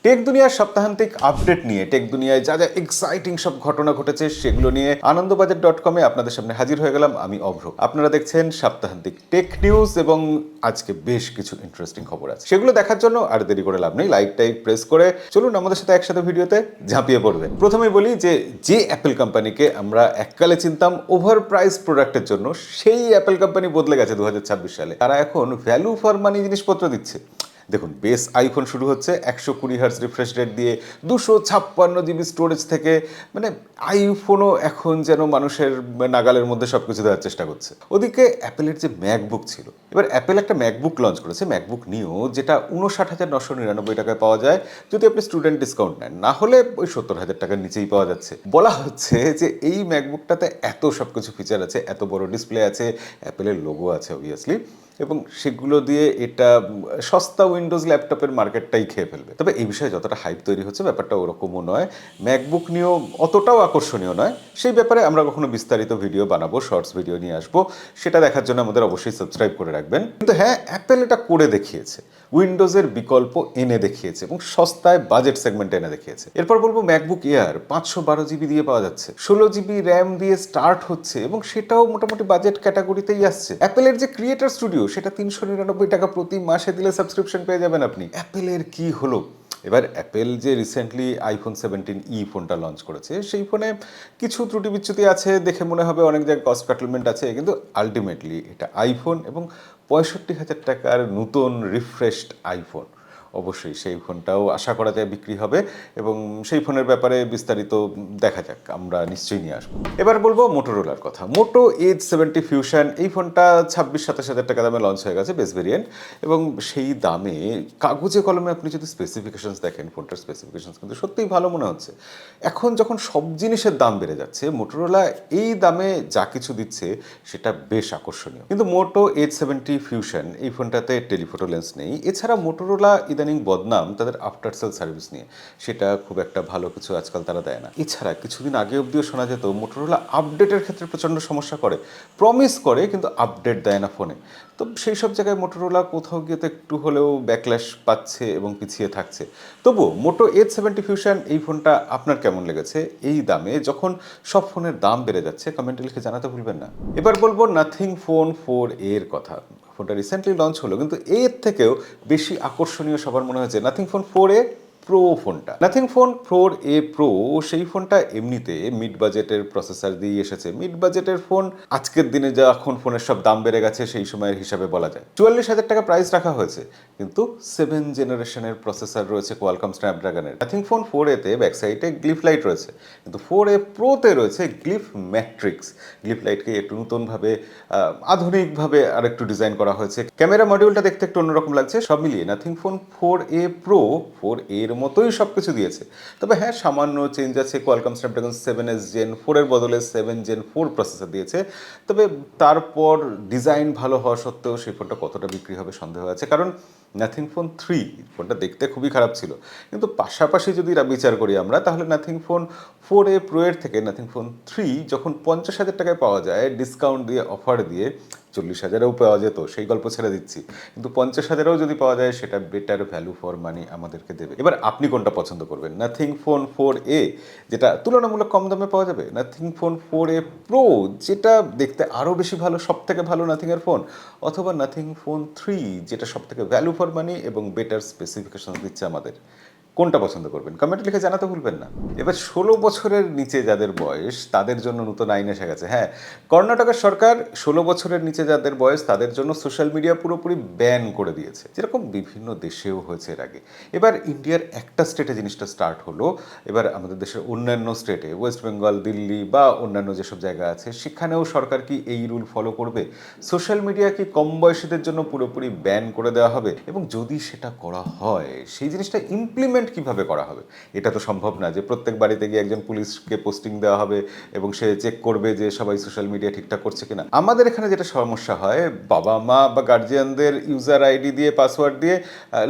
Take দুনিয়ার সপ্তাহান্তিক update নিয়ে take দুনিয়ায় যা যা এক্সাইটিং সব ঘটনা ঘটেছে সেগুলো নিয়ে আনন্দবাজার.com-এ আপনাদের সামনে হাজির হয়ে গেলাম আমি অভ্র। আপনারা দেখছেন সপ্তাহান্তিক টেক নিউজ এবং আজকে বেশ কিছু ইন্টারেস্টিং খবর আছে, সেগুলো দেখার জন্য আর দেরি করে লাভ নেই। লাইক প্রেস করে চলুন আমাদের সাথে একসাথে ভিডিওতে ঝাঁপিয়ে পড়বেন। প্রথমেই বলি যে অ্যাপেল কোম্পানিকে আমরা এককালে চিনতাম ওভার প্রাইস প্রোডাক্টের জন্য, সেই অ্যাপেল কোম্পানি বদলে গেছে 2026 সালে। তারা এখন ভ্যালু ফর মানি জিনিসপত্র দিচ্ছে। দেখুন, বেস আইফোন শুরু হচ্ছে 120 হার্টজ রিফ্রেশ রেট দিয়ে 256 জিবি স্টোরেজ থেকে। মানে আইফোনও এখন যেন মানুষের নাগালের মধ্যে সব কিছু দেওয়ার চেষ্টা করছে। ওদিকে অ্যাপেলের যে ম্যাকবুক ছিল, এবার অ্যাপেল একটা ম্যাকবুক লঞ্চ করেছে, ম্যাকবুক নিও, যেটা 59,999 টাকায় পাওয়া যায় যদি আপনি স্টুডেন্ট ডিসকাউন্ট নেন, না হলে ওই 70,000 টাকার নিচেই পাওয়া যাচ্ছে। বলা হচ্ছে যে এই ম্যাকবুকটাতে এত সব কিছু ফিচার আছে, এত বড় ডিসপ্লে আছে, অ্যাপেলের লোগো আছে অবভিয়াসলি, এবং সেগুলো দিয়ে এটা সস্তা উইন্ডোজ ল্যাপটপের মার্কেটটাই খেয়ে ফেলবে। তবে এই বিষয়ে যতটা হাইপ তৈরি হচ্ছে ব্যাপারটা ওরকমও নয়, ম্যাকবুক নিয়েও অতটাও আকর্ষণীয় নয়। সেই ব্যাপারে আমরা কখনো বিস্তারিত ভিডিও বানাবো, শর্টস ভিডিও নিয়ে আসবো, সেটা দেখার জন্য আমাদের অবশ্যই সাবস্ক্রাইব করে রাখবেন। কিন্তু হ্যাঁ, অ্যাপেল এটা করে দেখিয়েছে, উইন্ডোজের বিকল্প এনে দেখিয়েছে এবং সস্তায় বাজেট সেগমেন্টে এনে দেখিয়েছে। এরপর বলবো ম্যাকবুক এয়ার 512 জিবি দিয়ে পাওয়া যাচ্ছে, 16 জিবি র্যাম দিয়ে স্টার্ট হচ্ছে এবং সেটাও মোটামুটি বাজেট ক্যাটাগরিতেই আসছে। অ্যাপেলের যে ক্রিয়েটার স্টুডিও, সেটা 399 টাকা প্রতি মাসে দিলে সাবস্ক্রিপশন পেয়ে যাবেন আপনি। অ্যাপেলের কি হলো? এবার অ্যাপেল যে রিসেন্টলি আইফোন 17E ফোনটা লঞ্চ করেছে, সেই ফোনে কিছু ত্রুটি বিচ্যুতি আছে, দেখে মনে হবে অনেক জায়গায় কস্ট কাটলমেন্ট আছে, কিন্তু আলটিমেটলি এটা আইফোন এবং 65,000 টাকার নতুন রিফ্রেশড আইফোন। অবশ্যই সেই ফোনটাও আশা করা যায় বিক্রি হবে এবং সেই ফোনের ব্যাপারে বিস্তারিত দেখা যাক, আমরা নিশ্চয়ই নিয়ে আসবো। এবার বলবো মোটোরোলার কথা। মোটো এজ 70 ফিউশন, এই ফোনটা 26-27 টাকা দামে লঞ্চ হয়ে গেছে, বেস ভেরিয়েন্ট, এবং সেই দামে কাগজে কলমে আপনি যদি স্পেসিফিকেশনস দেখেন, ফোনটার স্পেসিফিকেশনস কিন্তু সত্যিই ভালো মনে হচ্ছে। এখন যখন সব জিনিসের দাম বেড়ে যাচ্ছে, মোটোরোলা এই দামে যা কিছু দিচ্ছে সেটা বেশ আকর্ষণীয়। কিন্তু মোটো এজ 70 ফিউশন এই ফোনটাতে টেলিফোটো লেন্স নেই। এছাড়া মোটোরোলা ইদানিং বদনাম তাদের আফটার সেল সার্ভিস নিয়ে, সেটা খুব একটা ভালো কিছু আজকাল তারা দেয় না। এছাড়া কিছুদিন আগে অবধিও শোনা যেত মোটোরোলা আপডেটের ক্ষেত্রে প্রচণ্ড সমস্যা করে, প্রমিস করে কিন্তু আপডেট দেয় না ফোনে। তো সেই সব জায়গায় মোটোরোলা কোথাও গিয়ে তো একটু হলেও ব্যাকল্যাশ পাচ্ছে এবং পিছিয়ে থাকছে। তবুও মোটো এজ 70 ফিউশন এই ফোনটা আপনার কেমন লেগেছে এই দামে, যখন সব ফোনের দাম বেড়ে যাচ্ছে? কমেন্টে লিখে জানাতে ভুলবেন না। এবার বলবো নাথিং ফোন 4A এর কথা। ফোনটা রিসেন্টলি লঞ্চ হলো, কিন্তু এর থেকেও বেশি আকর্ষণীয় সবার মনে হয়েছে নাথিং ফোন 4A প্রো ফোনটা। নাথিং ফোন 4A প্রো, সেই ফোনটা এমনিতে মিড বাজেটের প্রসেসর দিয়ে এসেছে। মিড বাজেটের ফোন আজকের দিনে যা এখন ফোনের সব দাম বেড়ে গেছে সেই সময়ের হিসাবে বলা যায় 44,000 টাকা প্রাইস রাখা হয়েছে, কিন্তু 7 জেনারেশনের প্রসেসর রয়েছে কোয়ালকম স্ন্যাপড্রাগনের। নাথিং ফোন 4A-তে ব্যাকসাইডে গ্লিফ লাইট রয়েছে, কিন্তু 4A প্রোতে রয়েছে গ্লিফ ম্যাট্রিক্স। গ্লিফ লাইটকে একটু নতুনভাবে আধুনিকভাবে আরেকটু ডিজাইন করা হয়েছে। ক্যামেরা মডিউলটা দেখতে একটু অন্যরকম লাগছে। সব মিলিয়ে nothing phone 4A pro 4A এর মতোই সব কিছু দিয়েছে। তবে হ্যাঁ, সামান্য চেঞ্জ আছে। কোয়ালকম স্ন্যাপড্রাগন 7S Gen 4 এর বদলে 7 Gen 4 প্রসেসর দিয়েছে। তবে তারপর ডিজাইন ভালো হওয়া সত্ত্বেও সেই ফোনটা কতটা বিক্রি হবে সন্দেহ আছে, কারণ নাথিং ফোন 3 ফোনটা দেখতে খুবই খারাপ ছিল, কিন্তু পাশাপাশি যদি বিচার করি আমরা, তাহলে নাথিং ফোন 4A প্রো এর থেকে নাথিং ফোন 3 যখন 50,000 টাকায় পাওয়া যায় ডিসকাউন্ট দিয়ে, অফার দিয়ে, 40,000-এও পাওয়া যেত, সেই গল্প ছেড়ে দিচ্ছি, কিন্তু 50,000-এও যদি পাওয়া যায় সেটা বেটার ভ্যালু ফর মানি আমাদেরকে দেবে। এবার আপনি কোনটা পছন্দ করবেন? নাথিং ফোন 4A যেটা তুলনামূলক কম দামে পাওয়া যাবে, নাথিং ফোন 4A প্রো যেটা দেখতে আরও বেশি ভালো, সব থেকে ভালো নাথিংয়ের ফোন, অথবা নাথিং ফোন 3 যেটা সব থেকে ভ্যালু ফর মানি এবং বেটার স্পেসিফিকেশন দিচ্ছে আমাদের? কোনটা পছন্দ করবেন? কমেন্টে লিখে জানাতে ভুলবেন না। এবার 16 বছরের নিচে যাদের বয়স তাদের জন্য নতুন আইন এসে গেছে। হ্যাঁ, কর্ণাটকের সরকার 16 বছরের নিচে যাদের বয়স তাদের জন্য সোশ্যাল মিডিয়া পুরোপুরি ব্যান করে দিয়েছে, যেরকম বিভিন্ন দেশেও হয়েছে এর আগে। এবার ইন্ডিয়ার একটা স্টেটে জিনিসটা স্টার্ট হলো, এবার আমাদের দেশের অন্যান্য স্টেটে, ওয়েস্ট বেঙ্গল, দিল্লি বা অন্যান্য যেসব জায়গা আছে সেখানেও সরকার কি এই রুল ফলো করবে? সোশ্যাল মিডিয়া কি কম বয়সীদের জন্য পুরোপুরি ব্যান করে দেওয়া হবে? এবং যদি সেটা করা হয়, সেই জিনিসটা ইমপ্লিমেন্ট কিভাবে করা হবে? এটা তো সম্ভব না যে প্রত্যেক বাড়িতে গিয়ে একজন পুলিশকে পোস্টিং দেওয়া হবে এবং সে চেক করবে যে সবাই সোশ্যাল মিডিয়া ঠিকঠাক করছে কিনা। আমাদের এখানে যেটা সমস্যা হয়, বাবা মা বা গার্জিয়ানদের ইউজার আইডি দিয়ে, পাসওয়ার্ড দিয়ে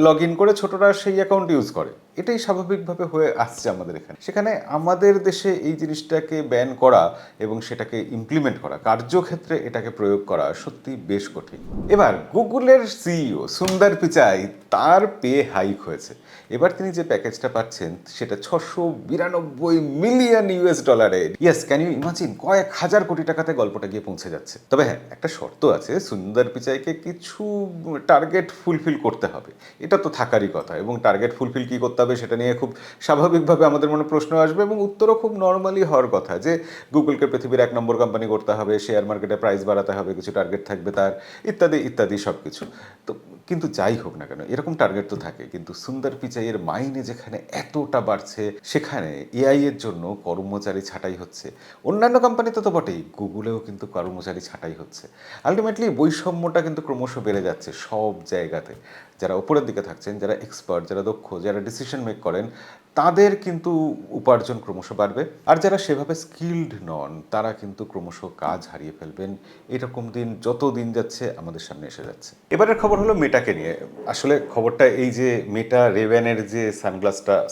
লগ ইন করে ছোটরা সেই অ্যাকাউন্ট ইউজ করে। এটাই স্বাভাবিকভাবে হয়ে আসছে আমাদের এখানে। সেখানে আমাদের দেশে এই জিনিসটাকে ব্যান করা এবং সেটাকে ইমপ্লিমেন্ট করা, কার্যক্ষেত্রে এটাকে প্রয়োগ করা সত্যি বেশ কঠিন। এবার গুগলের সিইও সুন্দর পিচাই, তার পে হাইক হয়েছে। এবার তিনি যে প্যাকেজটা পাচ্ছেন সেটা $692 million. Yes, can you imagine? কয়েক হাজার কোটি টাকাতে গল্পটা গিয়ে পৌঁছে যাচ্ছে। তবে হ্যাঁ, একটা শর্ত আছে, সুন্দর পিচাইকে কিছু টার্গেট ফুলফিল করতে হবে, এটা তো থাকারই কথা। এবং টার্গেট ফুলফিল কী করতে হবে সেটা নিয়ে খুব স্বাভাবিকভাবে আমাদের মনে প্রশ্ন আসবে, এবং উত্তরও খুব নর্মালি হওয়ার কথা, যে গুগলকে পৃথিবীর 1 নম্বর কোম্পানি করতে হবে, শেয়ার মার্কেটে প্রাইস বাড়াতে হবে, কিছু টার্গেট থাকবে তার, ইত্যাদি ইত্যাদি সব কিছু। তো কিন্তু যাই হোক না কেন, এরকম টার্গেট তো থাকে, কিন্তু সুন্দর পিচাইয়ের মাইনে যেখানে এতটা বাড়ছে, সেখানে এআই এর জন্য কর্মচারী ছাঁটাই হচ্ছে। অন্যান্য কোম্পানিতে তো বটেই, গুগলেও কিন্তু কর্মচারী ছাঁটাই হচ্ছে। আলটিমেটলি বৈষম্যটা কিন্তু ক্রমশ বেড়ে যাচ্ছে সব জায়গাতে। যারা উপরের দিকে থাকছেন, যারা এক্সপার্ট, যারা দক্ষ, যারা ডিসিশন মেক করেন, তাদের কিন্তু উপার্জন ক্রমশ বাড়বে, আর যারা সেভাবে স্কিল্ড নন তারা কিন্তু ক্রমশ কাজ হারিয়ে ফেলবেন। এরকম দিন যত দিন যাচ্ছে আমাদের সামনে এসে যাচ্ছে। এবারের খবর হলো মেটাকে নিয়ে। আসলে খবরটা এই যে মেটা রেভেনের যে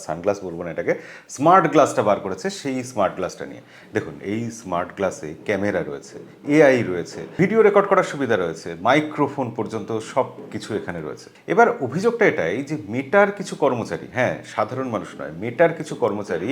সানগ্লাস বলবো না এটাকে, স্মার্ট গ্লাসটা বার করেছে, সেই স্মার্ট গ্লাসটা নিয়ে। দেখুন, এই স্মার্ট গ্লাসে ক্যামেরা রয়েছে, এআই রয়েছে, ভিডিও রেকর্ড করার সুবিধা রয়েছে, মাইক্রোফোন পর্যন্ত সব কিছু এখানে রয়েছে। এবার অভিযোগটা এটাই যে মেটার কিছু কর্মচারী, হ্যাঁ সাধারণ মানুষ নয়, মেটার কিছু কর্মচারী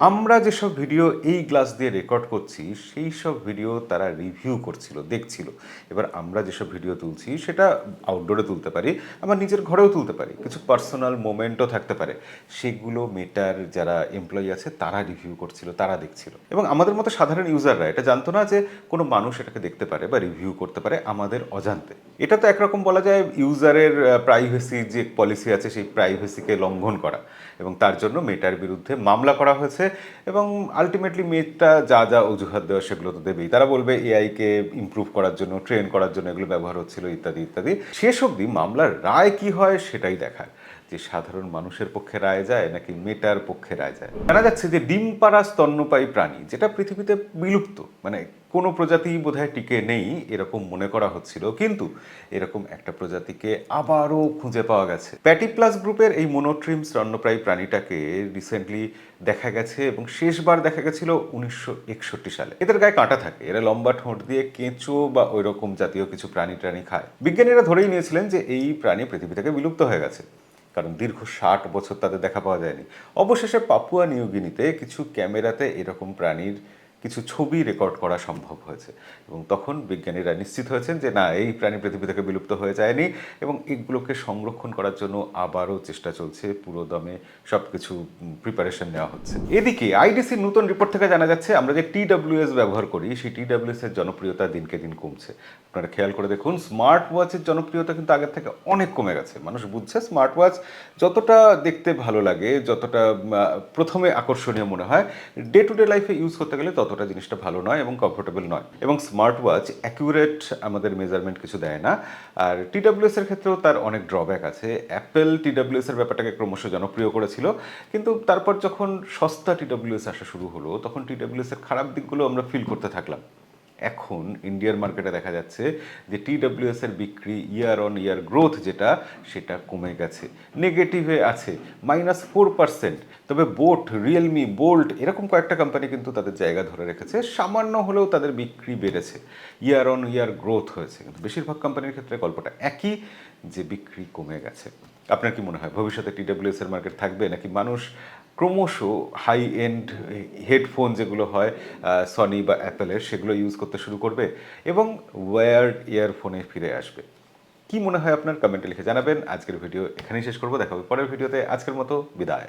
আমরা যেসব ভিডিও এই গ্লাস দিয়ে রেকর্ড করছি সেই সব ভিডিও তারা রিভিউ করছিল, দেখছিল। এবার আমরা যেসব ভিডিও তুলছি সেটা আউটডোরে তুলতে পারি, আমার নিজের ঘরেও তুলতে পারি, কিছু পার্সোনাল মোমেন্টও থাকতে পারে, সেগুলো মেটার যারা এমপ্লয়ি আছে তারা রিভিউ করছিল, তারা দেখছিল। এবং আমাদের মতো সাধারণ ইউজাররা এটা জানতো না যে কোনো মানুষ এটাকে দেখতে পারে বা রিভিউ করতে পারে আমাদের অজান্তে। এটা তো একরকম বলা যায় ইউজারের প্রাইভেসি যে পলিসি আছে সেই প্রাইভেসিকে লঙ্ঘন করা, এবং তার জন্য মেটার বিরুদ্ধে মামলা করা হয়েছে। এবং আলটিমেটলি মেটা যা যা অজুহাত দেওয়া সেগুলো তো দেবেই, তারা বলবে এআইকে ইমপ্রুভ করার জন্য, ট্রেন করার জন্য এগুলো ব্যবহার হচ্ছিল, ইত্যাদি ইত্যাদি। শেষ অবধি মামলার রায় কি হয় সেটাই দেখার, যে সাধারণ মানুষের পক্ষে রায় যায় নাকি মেটার পক্ষে রায় যায়। জানা যাচ্ছে যে ডিম পাড়া স্তন্যপায়ী প্রাণী, যেটা পৃথিবীতে বিলুপ্ত, মানে কোনো প্রজাতি বোধহয় টিকে নেই এরকম মনে করা হচ্ছিল, কিন্তু এরকম একটা প্রজাতিকে আবারও খুঁজে পাওয়া গেছে। প্যাটিপ্লাস গ্রুপের এই মোনোট্রিম স্তন্যপায়ী প্রাণীটাকে রিসেন্টলি দেখা গেছে, এবং শেষবার দেখা গেছিল 1961 সালে। এদের গায়ে কাঁটা থাকে, এরা লম্বা ঠোঁট দিয়ে কেঁচো বা ওই রকম জাতীয় কিছু প্রাণী খায়। বিজ্ঞানীরা ধরেই নিয়েছিলেন যে এই প্রাণী পৃথিবী থেকে বিলুপ্ত হয়ে গেছে, কারণ দীর্ঘ 60 বছর তাদের দেখা পাওয়া যায়নি। অবশেষে পাপুয়া নিউগিনিতে কিছু ক্যামেরাতে এরকম প্রাণীর কিছু ছবি রেকর্ড করা সম্ভব হয়েছে, এবং তখন বিজ্ঞানীরা নিশ্চিত হয়েছেন যে না, এই প্রাণী পৃথিবী থেকে বিলুপ্ত হয়ে যায়নি, এবং এগুলোকে সংরক্ষণ করার জন্য আবারও চেষ্টা চলছে, পুরো দমে সব কিছু প্রিপারেশন নেওয়া হচ্ছে। এদিকে আইডিসির নতুন রিপোর্ট থেকে জানা যাচ্ছে আমরা যে TWS ব্যবহার করি সেই TWS এর জনপ্রিয়তা দিনকে দিন কমছে। আপনারা খেয়াল করে দেখুন, স্মার্ট ওয়াচের জনপ্রিয়তা কিন্তু আগের থেকে অনেক কমে গেছে। মানুষ বুঝছে স্মার্ট ওয়াচ যতটা দেখতে ভালো লাগে, যতটা প্রথমে আকর্ষণীয় মনে হয়, ডে টু ডে লাইফে ইউজ করতে গেলে ততটা জিনিসটা ভালো নয় এবং কমফোর্টেবল নয়। এবং স্মার্ট ওয়াচ অ্যাকিউরেট আমাদের মেজারমেন্ট কিছু দেয় না। আর TWS এর ক্ষেত্রেও তার অনেক ড্রব্যাক আছে। অ্যাপেল TWS এর ব্যাপারটাকে ক্রমশ জনপ্রিয় করেছিল, কিন্তু তারপর যখন সস্তা TWS আসা শুরু হলো তখন TWS এর খারাপ দিকগুলো আমরা ফিল করতে থাকলাম। এখন ইন্ডিয়ার মার্কেটে দেখা যাচ্ছে যে TWS এর বিক্রি ইয়ার অন ইয়ার গ্রোথ যেটা, সেটা কমে গেছে, নেগেটিভে আছে, -4%। তবে বোট, রিয়েলমি, বোল্ট এরকম কয়েকটা কোম্পানি কিন্তু তাদের জায়গা ধরে রেখেছে, সামান্য হলেও তাদের বিক্রি বেড়েছে, ইয়ার অন ইয়ার গ্রোথ হয়েছে। কিন্তু বেশিরভাগ কোম্পানির ক্ষেত্রে গল্পটা একই, যে বিক্রি কমে গেছে। আপনার কি মনে হয় ভবিষ্যতে TWS এর মার্কেট থাকবে, নাকি মানুষ ক্রমশ হাই এন্ড হেডফোন যেগুলো হয় সনি বা অ্যাপেলের সেগুলো ইউজ করতে শুরু করবে এবং ওয়্যার্ড ইয়ারফোনে ফিরে আসবে? কি মনে হয় আপনার, কমেন্টে লিখে জানাবেন। আজকের ভিডিও এখানেই শেষ করবো, দেখা হবে পরের ভিডিওতে। আজকের মতো বিদায়।